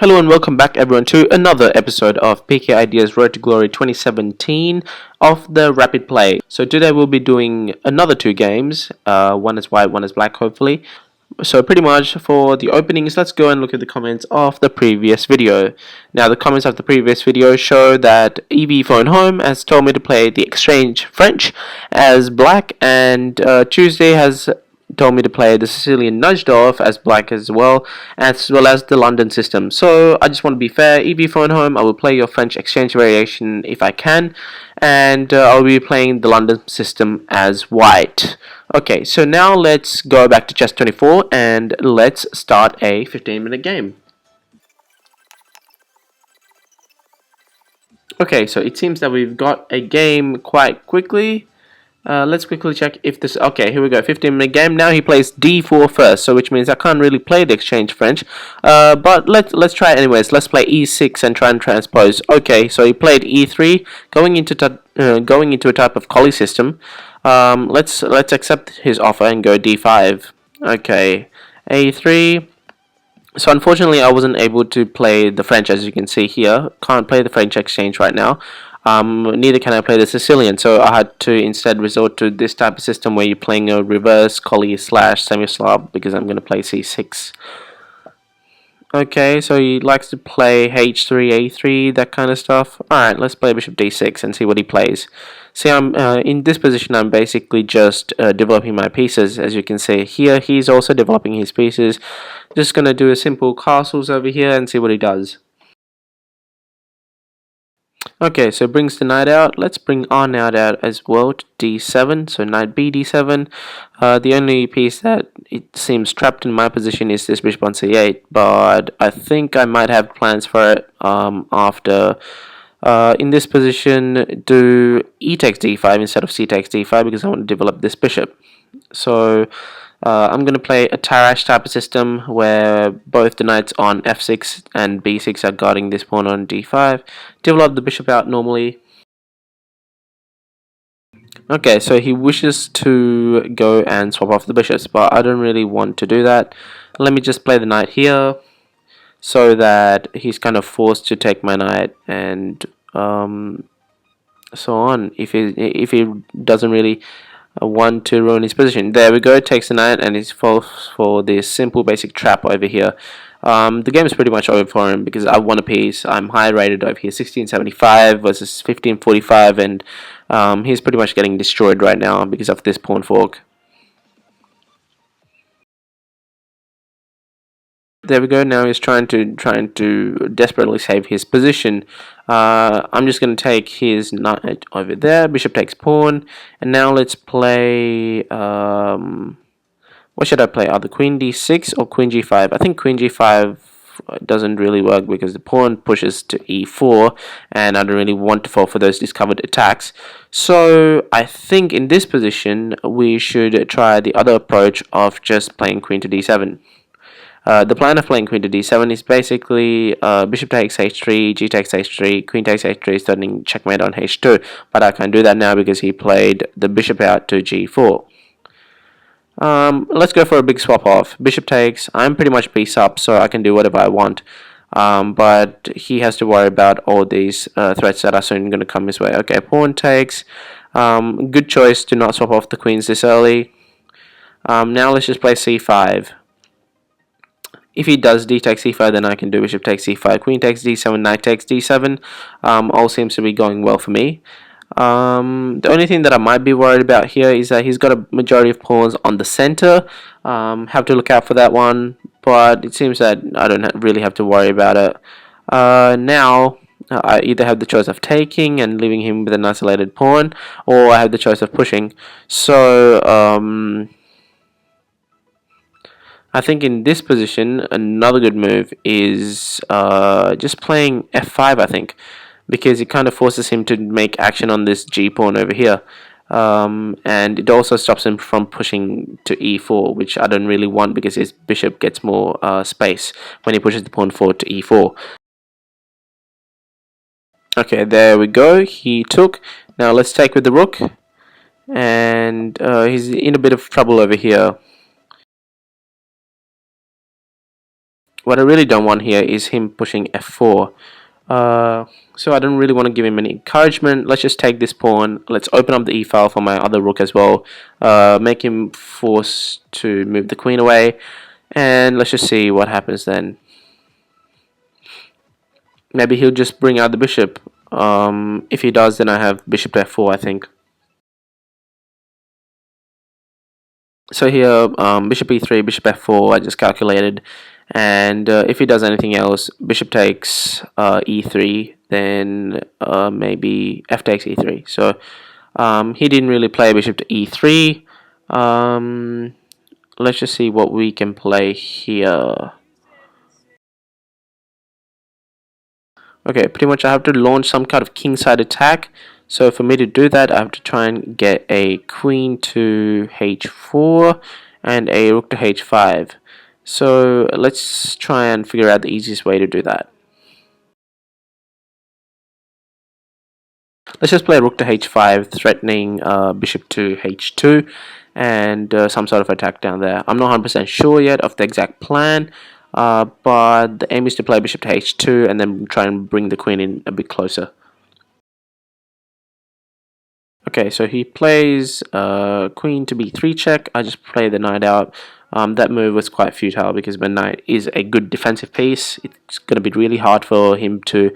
Hello and welcome back everyone to another episode of PKIdeas Road to Glory 2017 of the Rapid Play. So today we'll be doing another two games, one is white, one is black hopefully. So pretty much for the openings, let's go and look at the comments of the previous video. Now the comments of the previous video show that EV Phone Home has told me to play the Exchange French as black, and Tuesday has told me to play the Sicilian Nudged Off as black as well as the London system. So I just want to be fair. EV Phone Home, I will play your French exchange variation if I can, and I'll be playing the London system as white. Okay, so now let's go back to chess 24 and let's start a 15-minute game. Okay, so it seems that we've got a game quite quickly. Let's quickly check if this... Okay, here we go, 15-minute game. Now he plays d4 first, so which means I can't really play the exchange French. But let's try it anyways. Let's play e6 and try and transpose. Okay, so he played e3, going into a type of collie system. Let's accept his offer and go d5. Okay, a3. So unfortunately, I wasn't able to play the French, as you can see here. Can't play the French exchange right now. Neither can I play the Sicilian, so I had to instead resort to this type of system where you're playing a reverse collie / semi-Slav, because I'm going to play c6. Okay, so he likes to play h3, a3, that kind of stuff. Alright, let's play bishop d6 and see what he plays. See, I'm in this position, I'm basically just developing my pieces. As you can see here, he's also developing his pieces. Just going to do a simple castles over here and see what he does. Okay, so brings the knight out. Let's bring our knight out as well to d7. So knight b d7. The only piece that it seems trapped in my position is this bishop on c8, but I think I might have plans for it after. In this position, do e takes d5 instead of c takes d5 because I want to develop this bishop. So I'm going to play a Tarrasch type of system where both the knights on f6 and b6 are guarding this pawn on d5. Develop the bishop out normally. Okay, so he wishes to go and swap off the bishops, but I don't really want to do that. Let me just play the knight here so that he's kind of forced to take my knight and so on if he doesn't really want to ruin his position. There we go, takes the knight and he's falls for this simple basic trap over here. The game is pretty much over for him because I won a piece. I'm high rated over here, 1675 versus 1545, and he's pretty much getting destroyed right now because of this pawn fork. There we go. Now he's trying to desperately save his position. I'm just going to take his knight over there. Bishop takes pawn, and now let's play. What should I play? Either queen d6 or queen g5. I think queen g5 doesn't really work because the pawn pushes to e4, and I don't really want to fall for those discovered attacks. So I think in this position we should try the other approach of just playing queen to d7. The plan of playing queen to d7 is basically bishop takes h3, g takes h3, queen takes h3, starting checkmate on h2. But I can't do that now because he played the bishop out to g4. Let's go for a big swap off. Bishop takes. I'm pretty much piece up, so I can do whatever I want. But he has to worry about all these threats that are soon going to come his way. Okay, pawn takes. Good choice to not swap off the queens this early. Now let's just play c5. If he does d takes c5, then I can do bishop takes c5, queen takes d7, knight takes d7. All seems to be going well for me. The only thing that I might be worried about here is that he's got a majority of pawns on the center. Have to look out for that one, but it seems that I don't really have to worry about it. Now I either have the choice of taking and leaving him with an isolated pawn, or I have the choice of pushing. So I think in this position, another good move is just playing f5, I think, because it kind of forces him to make action on this g-pawn over here. And it also stops him from pushing to e4, which I don't really want because his bishop gets more space when he pushes the pawn forward to e4. Okay, there we go. He took. Now let's take with the rook. And he's in a bit of trouble over here. what I really don't want here is him pushing f4. So I don't really want to give him any encouragement. Let's just take this pawn. Let's open up the e-file for my other rook as well. Make him forced to move the queen away. And let's just see what happens then. Maybe he'll just bring out the bishop. If he does, then I have bishop to f4, I think. So here, bishop e3, bishop f4, I just calculated. And if he does anything else, bishop takes e3, then maybe f takes e3. So he didn't really play bishop to e3. Let's just see what we can play here. Okay, pretty much I have to launch some kind of kingside attack. So for me to do that, I have to try and get a queen to h4 and a rook to h5. So let's try and figure out the easiest way to do that. Let's just play rook to h5, threatening bishop to h2 and some sort of attack down there. I'm not 100% sure yet of the exact plan, but the aim is to play bishop to h2 and then try and bring the queen in a bit closer. Okay, so he plays queen to b3 check. I just play the knight out. That move was quite futile because my knight is a good defensive piece. It's going to be really hard for him to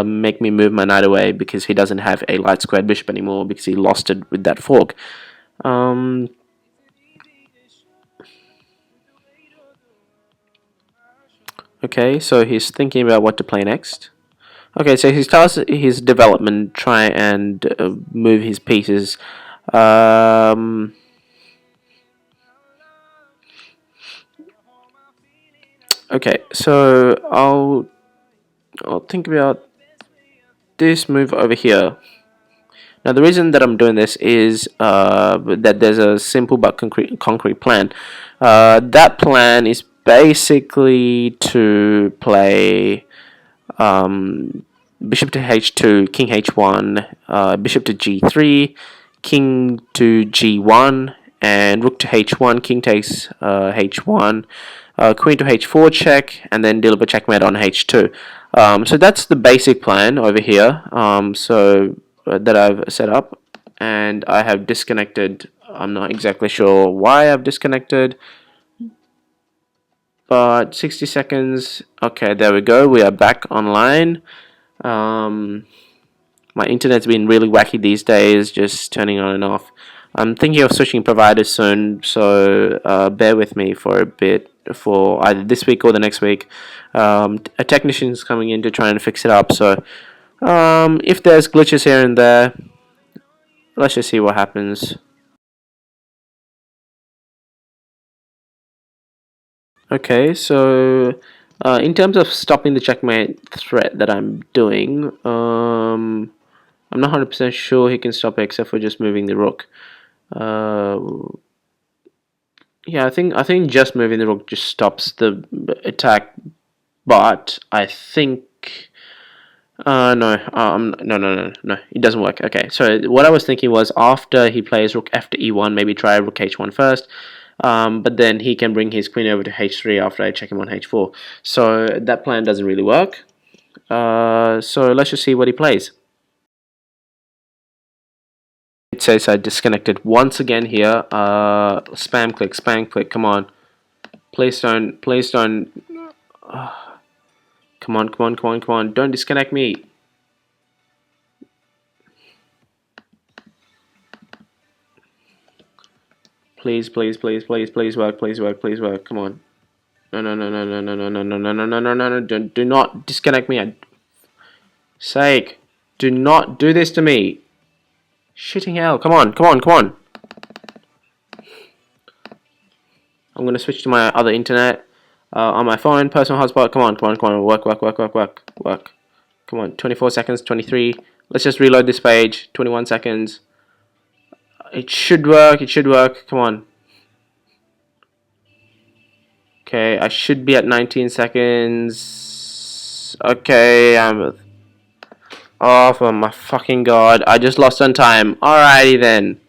make me move my knight away because he doesn't have a light squared bishop anymore because he lost it with that fork. Okay, so he's thinking about what to play next. Okay, so he starts his development, try and move his pieces. Okay, so I'll think about this move over here. Now the reason that I'm doing this is that there's a simple but concrete plan. That plan is basically to play bishop to h2, king h1, bishop to g3, king to g1, and rook to h1, king takes h1, queen to h4 check, and then deliver checkmate on h2. So that's the basic plan over here. That I've set up, and I have disconnected. I'm not exactly sure why I've disconnected, but 60 seconds. Okay, there we go. We are back online. My internet's been really wacky these days, just turning on and off. I'm thinking of switching providers soon, so bear with me for a bit, for either this week or the next week. A technician is coming in to try and fix it up, so if there's glitches here and there, let's just see what happens. Okay, so in terms of stopping the checkmate threat that I'm doing, I'm not 100% sure he can stop it except for just moving the rook. Yeah, I think just moving the rook just stops the attack, but I think no, it doesn't work. Okay, so what I was thinking was after he plays rook f to e1, maybe try rook h1 first, but then he can bring his queen over to h3 after I check him on h4. So that plan doesn't really work. So let's just see what he plays. It says I disconnected once again here. Spam click, come on. Please don't. Come on, don't disconnect me. Please work, come on. No, do not disconnect me. Sake, do not do this to me. Shitting hell, come on. I'm gonna switch to my other internet. On my phone, personal hotspot. Come on. Work. Come on. 24 seconds. 23. Let's just reload this page. 21 seconds. It should work. Come on. Okay, I should be at 19 seconds. Okay, oh, for my fucking god. I just lost on time. Alrighty then.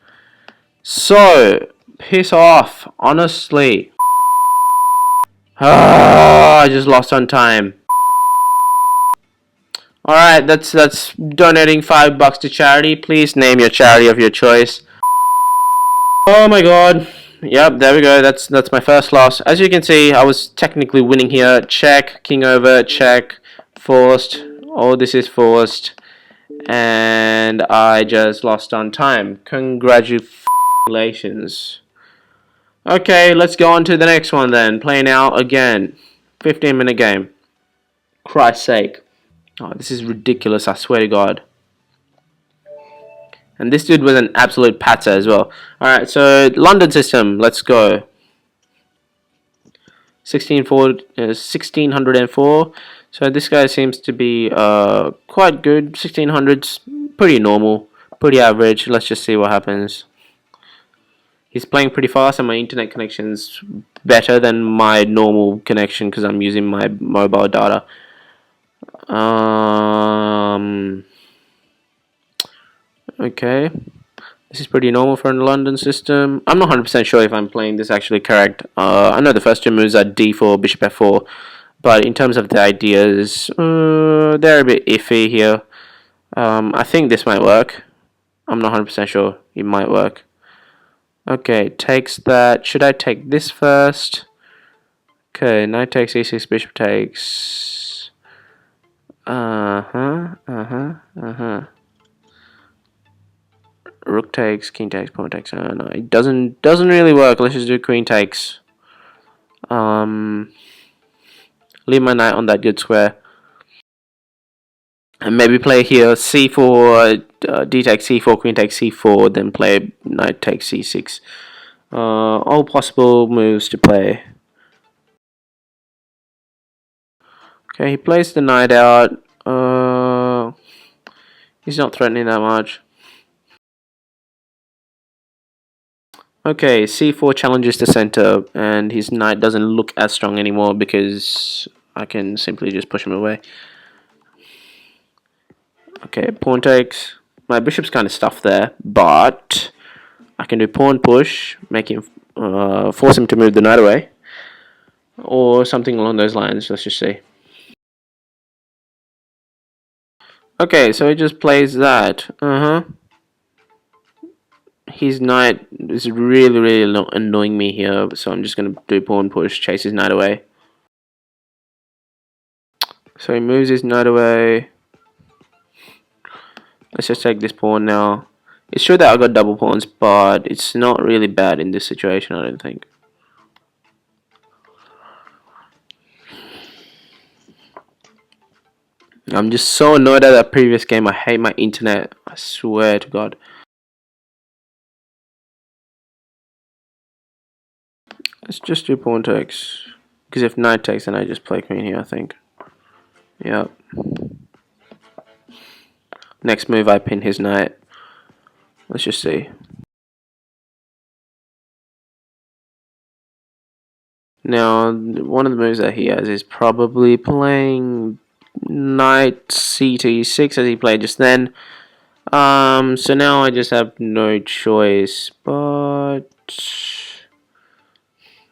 So, piss off. Honestly. Ah, I just lost on time. Alright, that's donating $5 to charity. Please name your charity of your choice. Oh my god. Yep, there we go. That's my first loss. As you can see, I was technically winning here. Check, king over, check, forced. Oh, this is forced. And I just lost on time. Congratulations. Okay, let's go on to the next one then. Play now again. 15-minute game. Christ's sake. Oh, this is ridiculous, I swear to God. And this dude was an absolute patter as well. Alright, so London system, let's go. 1604. So this guy seems to be quite good. 1600's pretty normal, pretty average. Let's just see what happens. He's playing pretty fast and my internet connection's better than my normal connection because I'm using my mobile data. Okay, this is pretty normal for a London system. I'm not 100% sure if I'm playing this actually correct. I know the first two moves are d4, bishop f4, but in terms of the ideas, they're a bit iffy here. I think this might work. I'm not 100% sure. It might work. Okay, takes that. Should I take this first? Okay, knight takes e6, bishop takes. Rook takes, king takes, pawn takes. No, it doesn't really work. Let's just do queen takes. Leave my knight on that good square. And maybe play here c4, d takes c4, queen takes c4, then play knight takes c6. All possible moves to play. Okay, he plays the knight out. He's not threatening that much. Okay, c4 challenges the center, and his knight doesn't look as strong anymore because I can simply just push him away. Okay, pawn takes. My bishop's kind of stuffed there, but I can do pawn push, make him force him to move the knight away, or something along those lines. Let's just see. Okay, so he just plays that. His knight is really annoying me here, so I'm just gonna do pawn push, chase his knight away. So he moves his knight away. Let's just take this pawn now. It's true that I got double pawns, but it's not really bad in this situation, I don't think. I'm just so annoyed at that previous game. I hate my internet. I swear to God. Let's just do pawn takes. Because if knight takes, then I just play queen here, I think. Yep. Next move, I pin his knight. Let's just see. Now, one of the moves that he has is probably playing knight c to e6 as he played just then. So now I just have no choice but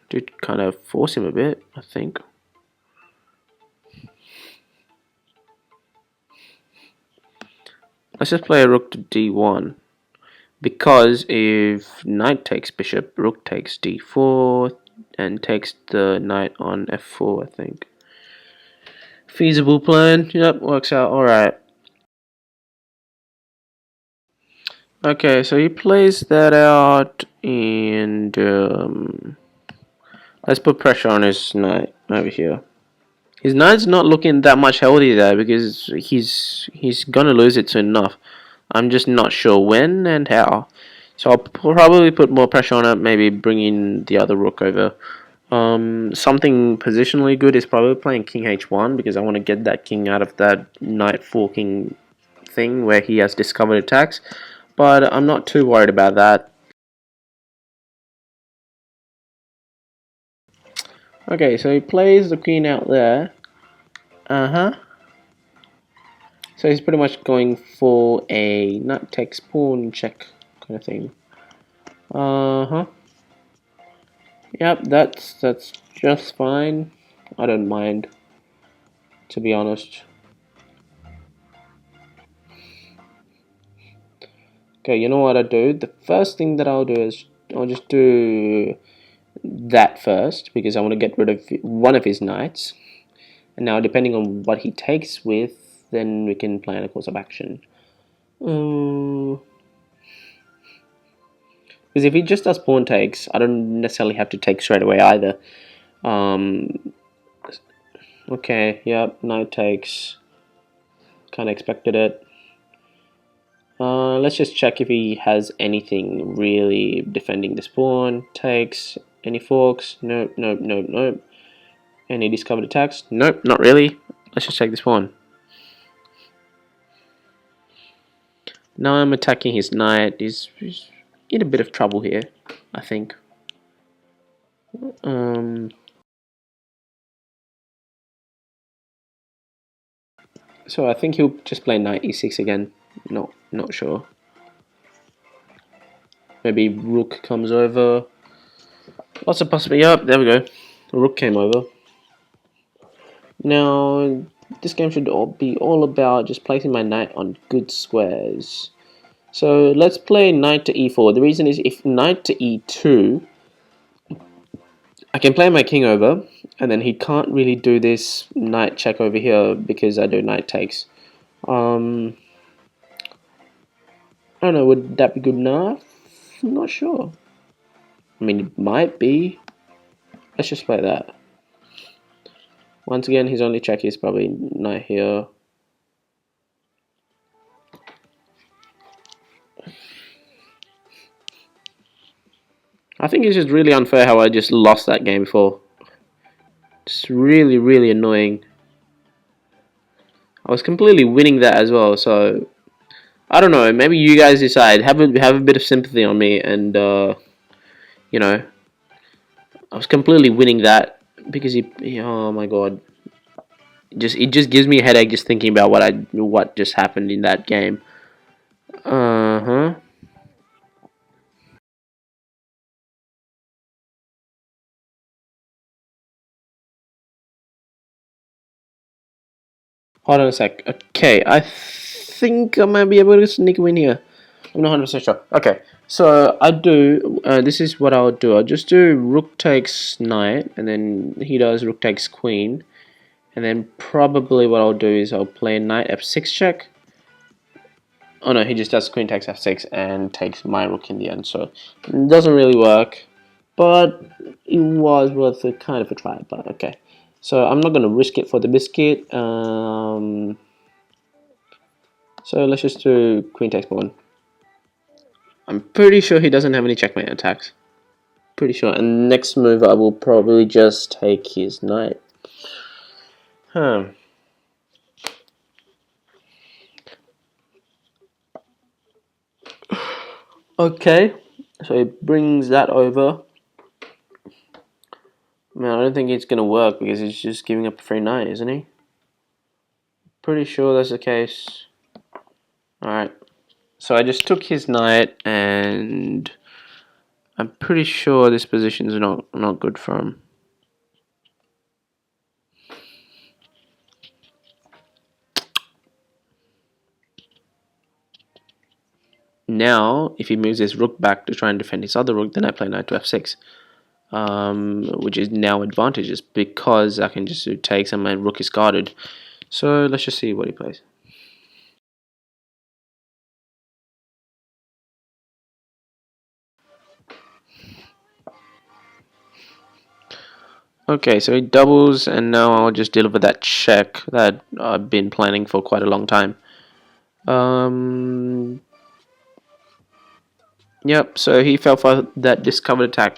to kind of force him a bit, I think. Let's just play a rook to d1. Because if knight takes bishop, rook takes d4 and takes the knight on f4, I think. Feasible plan. Yep, works out alright. Okay, so he plays that out and let's put pressure on his knight over here. His knight's not looking that much healthy there because he's gonna lose it soon enough. I'm just not sure when and how. So I'll probably put more pressure on it, maybe bring in the other rook over. Something positionally good is probably playing king h1 because I want to get that king out of that knight forking thing where he has discovered attacks. But I'm not too worried about that. Okay, so he plays the queen out there. So he's pretty much going for a knight takes pawn check kind of thing. Yep, that's just fine. I don't mind, to be honest. Okay, you know what I do? The first thing that I'll do is I'll just do that first because I want to get rid of one of his knights. And now, depending on what he takes with, then we can plan a course of action. Because if he just does pawn takes, I don't necessarily have to take straight away either. Okay, yep, knight takes. Kind of expected it. Let's just check if he has anything really defending this pawn. Takes. Any forks? Nope, nope, nope, nope. Any discovered attacks? Nope, not really. Let's just check this pawn. Now I'm attacking his knight. He's in a bit of trouble here, I think. So I think he'll just play knight e6 again. Not sure. Maybe rook comes over. Lots of possibility. Yep, there we go. Rook came over. Now, this game should be all about just placing my knight on good squares. So let's play knight to e4. The reason is if knight to e2, I can play my king over, and then he can't really do this knight check over here because I do knight takes. I don't know, would that be good enough? I'm not sure. I mean, it might be. Let's just play that. Once again, his only check is probably knight here. I think it's just really unfair how I just lost that game before. It's really, really annoying. I was completely winning that as well, so I don't know. Maybe you guys decide. Have a bit of sympathy on me, and you know, I was completely winning that because he oh my god, it just gives me a headache just thinking about what just happened in that game. Hold on a sec. Okay, I think I might be able to sneak a win here. I'm not 100% sure. Okay, so I do. This is what I'll do. I'll just do rook takes knight, and then he does rook takes queen, and then probably what I'll do is I'll play knight f6 check. Oh no, he just does queen takes f6 and takes my rook in the end. So it doesn't really work, but it was worth a kind of a try. But okay, so I'm not gonna risk it for the biscuit. So let's just do queen takes pawn. I'm pretty sure he doesn't have any checkmate attacks. Pretty sure. And next move I will probably just take his knight. Okay, so he brings that over. Man, I don't think it's gonna work because he's just giving up a free knight, isn't he? Pretty sure that's the case. Alright. So I just took his knight, and I'm pretty sure this position is not good for him. Now, if he moves his rook back to try and defend his other rook, then I play knight to f6, which is now advantageous because I can just do takes and my rook is guarded. So let's just see what he plays. Okay, so he doubles, and now I'll just deliver that check that I've been planning for quite a long time. Yep, so he fell for that discovered attack.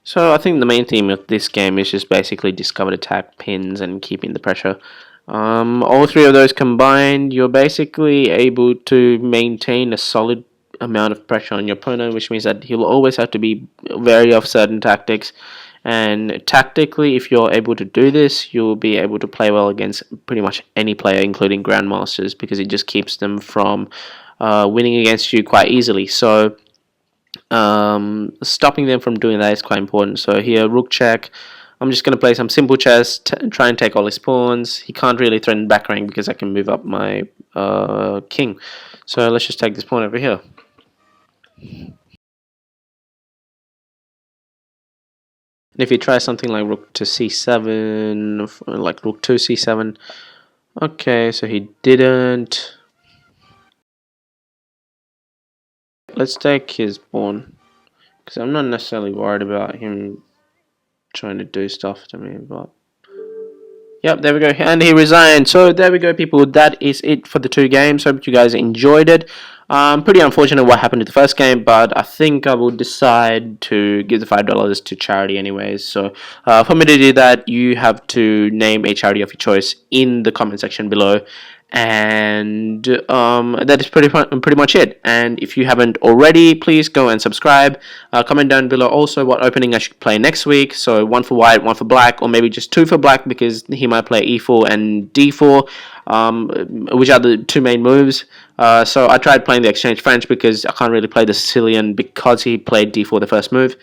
So I think the main theme of this game is just basically discovered attack, pins, and keeping the pressure. All three of those combined, you're basically able to maintain a solid amount of pressure on your opponent, which means that he'll always have to be wary of certain tactics. And tactically, if you're able to do this, you'll be able to play well against pretty much any player, including grandmasters, because it just keeps them from winning against you quite easily. So stopping them from doing that is quite important. So here, rook check. I'm just going to play some simple chess, try and take all his pawns. He can't really threaten back rank because I can move up my king. So let's just take this pawn over here. And if he tries something like rook to c7, like rook to c7, okay, so he didn't. Let's take his pawn, because I'm not necessarily worried about him trying to do stuff to me, but yep, there we go, and he resigned. So there we go, people. That is it for the two games. Hope you guys enjoyed it. Pretty unfortunate what happened to the first game, but I think I will decide to give the $5 to charity anyways. So for me to do that, you have to name a charity of your choice in the comment section below. And that is pretty much it. And if you haven't already, please go and subscribe. Comment down below also what opening I should play next week. So one for white, one for black, or maybe just two for black, because he might play e4 and d4, which are the two main moves. So I tried playing the exchange French because I can't really play the Sicilian because he played d4 the first move.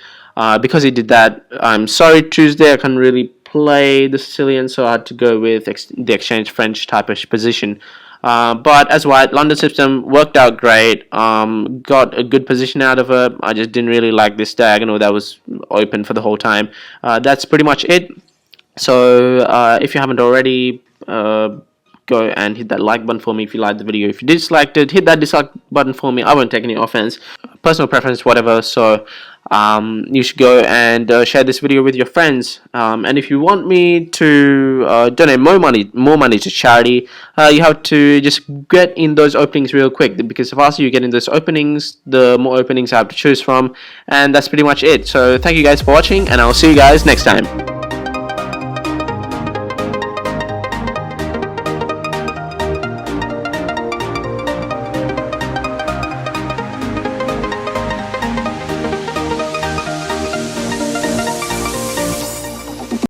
Because he did that, I'm sorry, Tuesday I can't really play the Sicilian, so I had to go with the exchange French type of position. But as white, London system worked out great. Got a good position out of it. I just didn't really like this diagonal that was open for the whole time. That's pretty much it. So if you haven't already, go and hit that like button for me if you liked the video. If you disliked it, hit that dislike button for me. I won't take any offense, personal preference, whatever. So you should go and share this video with your friends. And if you want me to donate more money to charity, you have to just get in those openings real quick, because the faster you get in those openings, the more openings I have to choose from. And that's pretty much it. So thank you guys for watching, and I'll see you guys next time.